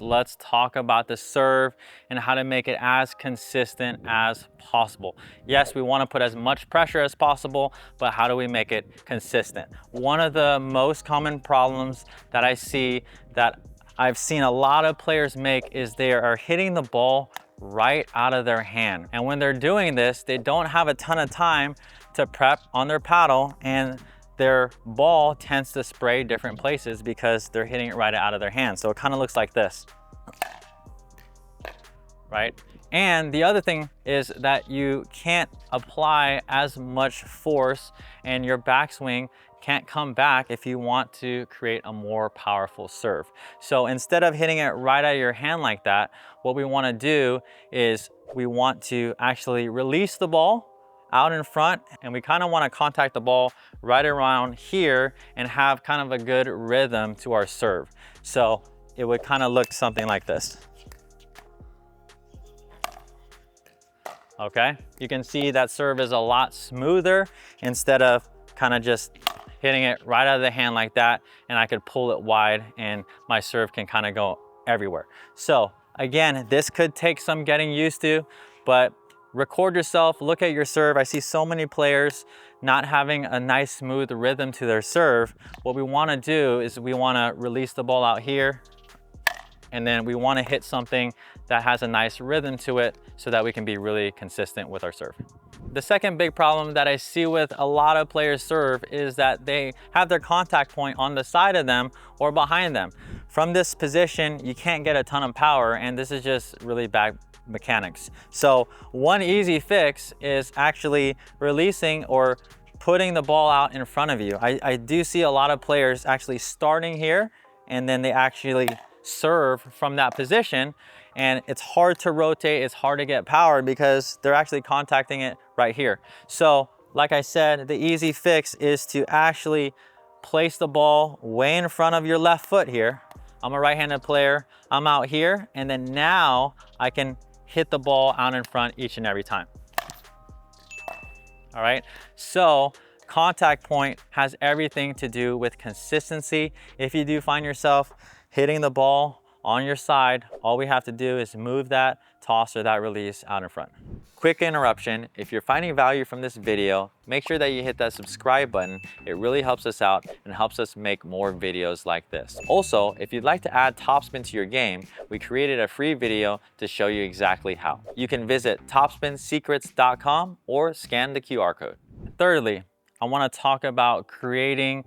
Let's talk about the serve and how to make it as consistent as possible. Yes, we want to put as much pressure as possible, but how do we make it consistent? One of the most common problems that I see that I've seen a lot of players make is they are hitting the ball right out of their hand. And when they're doing this, they don't have a ton of time to prep on their paddle, and their ball tends to spray different places because they're hitting it right out of their hand. So it kind of looks like this, right? And the other thing is that you can't apply as much force, and your backswing can't come back if you want to create a more powerful serve. So instead of hitting it right out of your hand like that, what we want to do is we want to actually release the ball out in front, and we kind of want to contact the ball right around here and have kind of a good rhythm to our serve. So it would kind of look something like this. Okay, you can see that serve is a lot smoother instead of kind of just hitting it right out of the hand like that, and I could pull it wide and my serve can kind of go everywhere. So again, this could take some getting used to, but record yourself, look at your serve. I see so many players not having a nice smooth rhythm to their serve. What we want to do is we want to release the ball out here, and then we want to hit something that has a nice rhythm to it so that we can be really consistent with our serve. The second big problem that I see with a lot of players serve is that they have their contact point on the side of them or behind them. From this position, you can't get a ton of power, and this is just really bad mechanics. So one easy fix is actually releasing or putting the ball out in front of you. I do see a lot of players actually starting here, and then they actually serve from that position, and it's hard to rotate, it's hard to get power because they're actually contacting it right here. So like I said, the easy fix is to actually place the ball way in front of your left foot here. I'm a right-handed player, I'm out here, and then now I can hit the ball out in front each and every time. All right, so contact point has everything to do with consistency. If you do find yourself hitting the ball on your side, all we have to do is move that toss or that release out in front. Quick interruption, if you're finding value from this video, make sure that you hit that subscribe button. It really helps us out and helps us make more videos like this. Also, if you'd like to add topspin to your game, we created a free video to show you exactly how. You can visit topspinsecrets.com or scan the QR code. Thirdly, I want to talk about creating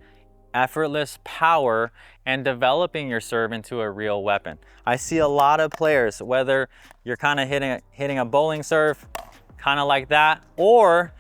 effortless power and developing your serve into a real weapon. I see a lot of players, whether you're kind of hitting a bowling serve, kind of like that, or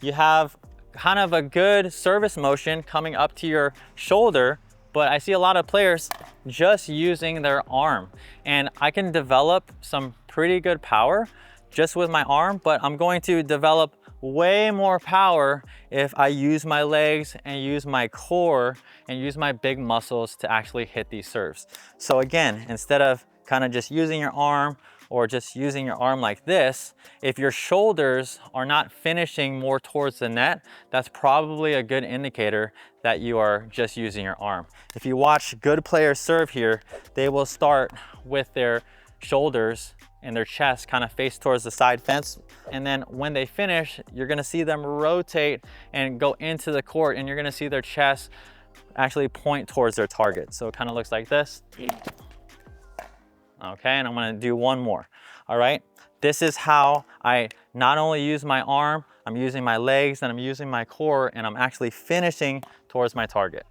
you have kind of a good service motion coming up to your shoulder, but I see a lot of players just using their arm. And I can develop some pretty good power just with my arm, but I'm going to develop way more power if I use my legs and use my core and use my big muscles to actually hit these serves. So again, instead of kind of just using your arm or just using your arm like this, if your shoulders are not finishing more towards the net, that's probably a good indicator that you are just using your arm. If you watch good players serve here, they will start with their shoulders and their chest kind of face towards the side fence. And then when they finish, you're gonna see them rotate and go into the court, and you're gonna see their chest actually point towards their target. So it kind of looks like this. Okay, and I'm gonna do one more. All right, this is how I not only use my arm, I'm using my legs and I'm using my core, and I'm actually finishing towards my target.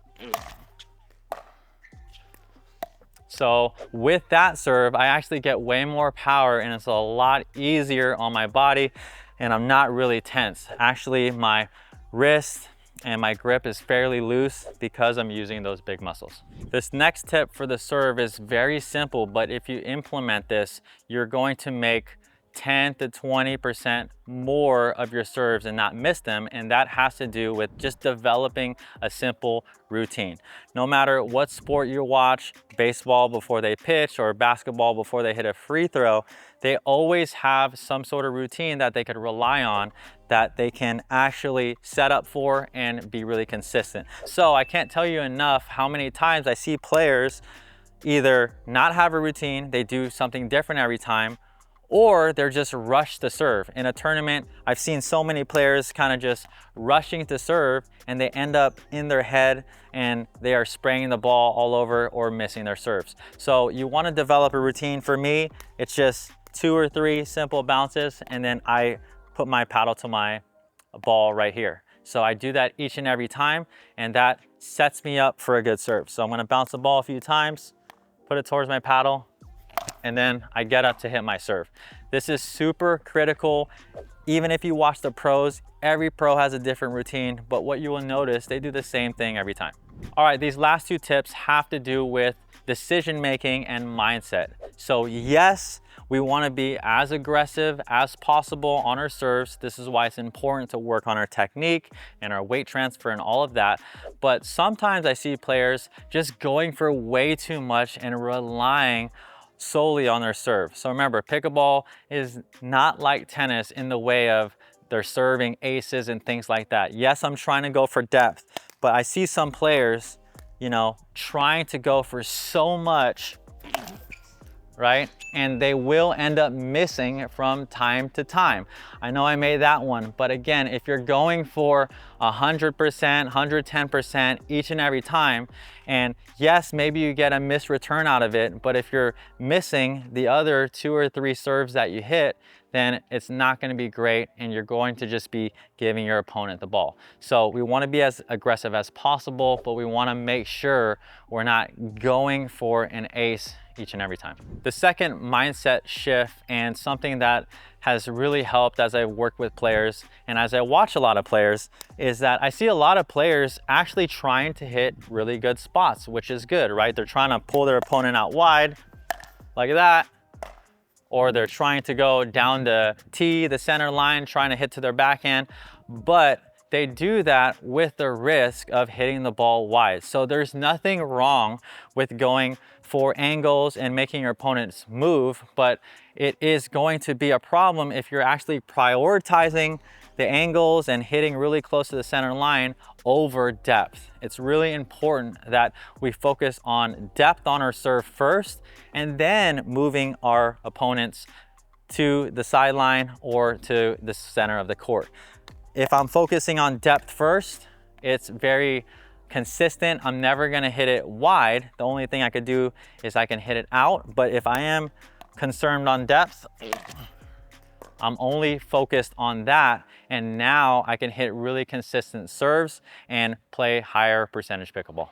So with that serve, I actually get way more power, and it's a lot easier on my body, and I'm not really tense. Actually, my wrist and my grip is fairly loose because I'm using those big muscles. This next tip for the serve is very simple, but if you implement this, you're going to make 10 to 20% more of your serves and not miss them, and that has to do with just developing a simple routine. No matter what sport you watch, baseball before they pitch or basketball before they hit a free throw, they always have some sort of routine that they could rely on, that they can actually set up for and be really consistent. So I can't tell you enough how many times I see players either not have a routine, they do something different every time, or they're just rushed to serve. In a tournament, I've seen so many players kind of just rushing to serve, and they end up in their head and they are spraying the ball all over or missing their serves. So you want to develop a routine. For me, it's just 2 or 3 simple bounces, and then I put my paddle to my ball right here. So I do that each and every time, and that sets me up for a good serve. So I'm going to bounce the ball a few times, put it towards my paddle, and then I get up to hit my serve. This is super critical. Even if you watch the pros, every pro has a different routine, but what you will notice, they do the same thing every time. All right, these last 2 tips have to do with decision making and mindset. So yes, we want to be as aggressive as possible on our serves. This is why it's important to work on our technique and our weight transfer and all of that. But sometimes I see players just going for way too much and relying solely on their serve. So remember, pickleball is not like tennis in the way of they're serving aces and things like that. Yes, I'm trying to go for depth, but I see some players, you know, trying to go for so much, right? And they will end up missing from time to time. I know I made that one, but again, if you're going for 100%, 110% each and every time, and yes, maybe you get a missed return out of it, but if you're missing the other 2 or 3 serves that you hit, then it's not going to be great, and you're going to just be giving your opponent the ball. So we want to be as aggressive as possible, but we want to make sure we're not going for an ace each and every time. The second mindset shift, and something that has really helped as I work with players and as I watch a lot of players, is that I see a lot of players actually trying to hit really good spots, which is good, right? They're trying to pull their opponent out wide like that, or they're trying to go down the tee, the center line, trying to hit to their backhand, but they do that with the risk of hitting the ball wide. So there's nothing wrong with going for angles and making your opponents move, but it is going to be a problem if you're actually prioritizing the angles and hitting really close to the center line over depth. It's really important that we focus on depth on our serve first, and then moving our opponents to the sideline or to the center of the court. If I'm focusing on depth first, it's very consistent. I'm never gonna hit it wide. The only thing I could do is I can hit it out, but if I am concerned on depth, I'm only focused on that, and now I can hit really consistent serves and play higher percentage pickleball.